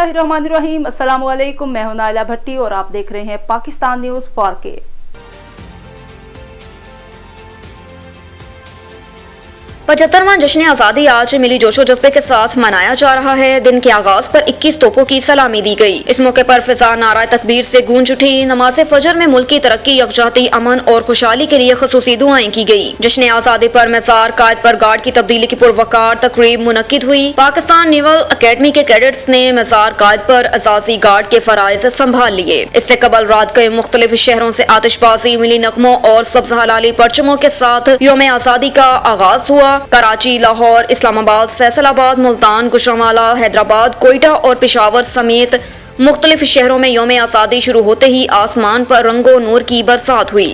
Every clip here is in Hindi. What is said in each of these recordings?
बिस्मिल्लाहिर्रहमानिर्रहीम। अस्सलाम वालेकुम। मैं हूं नाइला भट्टी और आप देख रहे हैं पाकिस्तान न्यूज़ 4K। पचहत्तरवां जश्न आज़ादी आज मिली जोशो जज्बे के साथ मनाया जा रहा है। दिन के आगाज पर 21 तोपों की सलामी दी गई। इस मौके पर फिजा नारा तकबीर से गूंज उठी। नमाज फजर में मुल्क की तरक्की, यकजहती, अमन और खुशहाली के लिए खसूसी दुआएं की गई। जश्न आज़ादी पर मज़ार कायद पर गार्ड की तब्दीली की पुरवकार तकरीब मुनक्किद हुई। पाकिस्तान नेवल अकेडमी के कैडेट्स ने मज़ार कायद पर अजाजी गार्ड के फराइज संभाल लिए। इससे कबल रात के मुख्तलिफ शहरों से आतिशबाजी, मिली नगमों और सब्ज हलाली परचमों के साथ यौम आज़ादी का आगाज हुआ। कराची, लाहौर, इस्लामाबाद, फैसलाबाद, मुल्तान, गुजरांवाला, हैदराबाद, कोयटा और पेशावर समेत मुख्तलिफ शहरों में यौम आज़ादी शुरू होते ही आसमान पर रंगो नूर की बरसात हुई।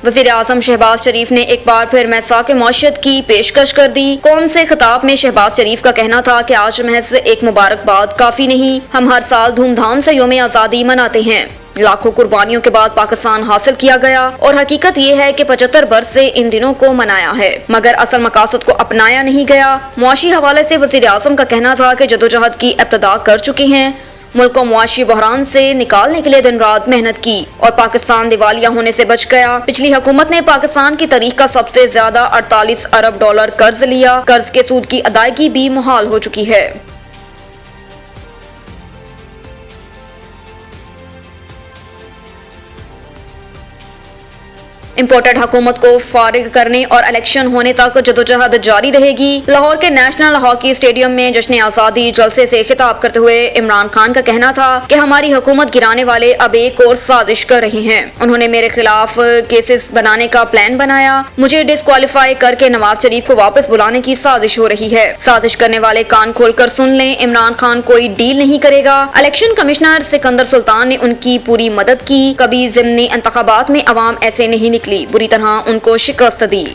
वज़ीर-ए-आज़म शहबाज शरीफ ने एक बार फिर मैसाक मौशियत की पेशकश कर दी। कौम से खिताब में शहबाज शरीफ का कहना था कि आज महज एक मुबारकबाद काफी नहीं, हम हर साल धूमधाम से यौम आज़ादी मनाते हैं। लाखों कुर्बानियों के बाद पाकिस्तान हासिल किया गया और हकीकत ये है कि 75 बरस से इन दिनों को मनाया है, मगर असल मकासद को अपनाया नहीं गया। मुआशी हवाले से वज़ीर-ए-आज़म का कहना था कि जदोजहद की इब्तिदा कर चुके हैं। मुल्क को मुआशी बहरान से निकालने के लिए दिन रात मेहनत की और पाकिस्तान दिवालिया होने से बच गया। पिछली हुकूमत ने पाकिस्तान की तारीख का सबसे ज्यादा 48 अरब डॉलर कर्ज लिया। कर्ज के सूद की अदायगी भी मुहाल हो चुकी है। इम्पोर्टेड हुकूमत को फारिग करने और इलेक्शन होने तक जदोजहद जारी रहेगी। लाहौर के नेशनल हॉकी स्टेडियम में जश्न आज़ादी जलसे से खिताब करते हुए इमरान खान का कहना था कि हमारी हुकूमत गिराने वाले अब एक और साजिश कर रहे हैं। उन्होंने मेरे खिलाफ केसेस बनाने का प्लान बनाया। मुझे डिस्क्वालीफाई करके नवाज शरीफ को वापस बुलाने की साजिश हो रही है। साजिश करने वाले कान खोलकर सुन लें, इमरान खान कोई डील नहीं करेगा। इलेक्शन कमिश्नर सिकंदर सुल्तान ने उनकी पूरी मदद की। कभी ज़िमनी इंतखाबात में अवाम ऐसे नहीं निकली, बुरी तरह उनको शिकस्त दी।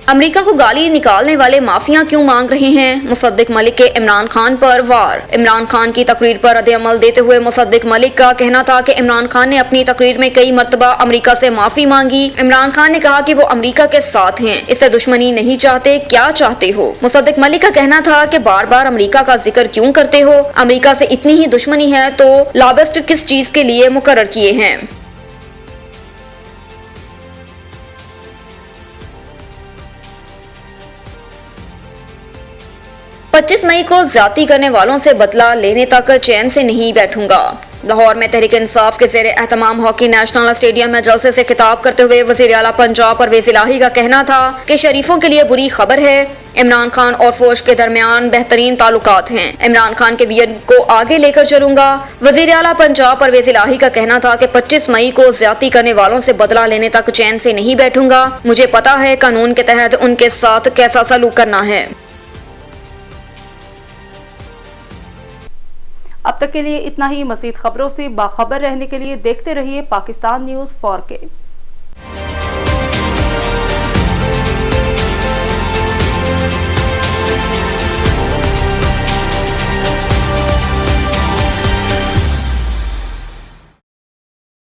अमेरिका को गाली निकालने वाले माफिया क्यों मांग रहे हैं? मुसद्दिक मलिक के इमरान खान पर वार। इमरान खान की तकरीर पर रद्द-ए-अमल देते हुए मुसद्दिक मलिक का कहना था कि इमरान खान ने अपनी तकरीर में कई मर्तबा अमेरिका से माफी मांगी। इमरान खान ने कहा कि वो अमेरिका के साथ हैं, इससे दुश्मनी नहीं चाहते। क्या चाहते हो? मुसद्दिक मलिक का कहना था कि बार बार अमेरिका का जिक्र क्यों करते हो? अमेरिका से इतनी ही दुश्मनी है तो लॉबिस्ट किस चीज के लिए मुकर्रर किए हैं? 25 मई को ज्यादती करने वालों से बदला लेने तक चैन से नहीं बैठूंगा। लाहौर में तहरीक इंसाफ के ज़ेरे एहतमाम हॉकी नेशनल स्टेडियम में जलसे से खिताब करते हुए वज़ीर आला पंजाब परवेज़ इलाही का कहना था कि शरीफों के लिए बुरी खबर है। इमरान खान और फौज के दरमियान बेहतरीन ताल्लुकात हैं। इमरान खान के विजन को आगे लेकर चलूंगा। वज़ीर आला पंजाब परवेज़ इलाही का कहना था कि 25 मई को ज्यादती करने वालों से बदला लेने तक चैन से नहीं बैठूंगा। मुझे पता है कानून के तहत उनके साथ कैसा सलूक करना है। अब तक के लिए इतना ही। मज़ीद खबरों से बाखबर रहने के लिए देखते रहिए पाकिस्तान न्यूज़ 4K।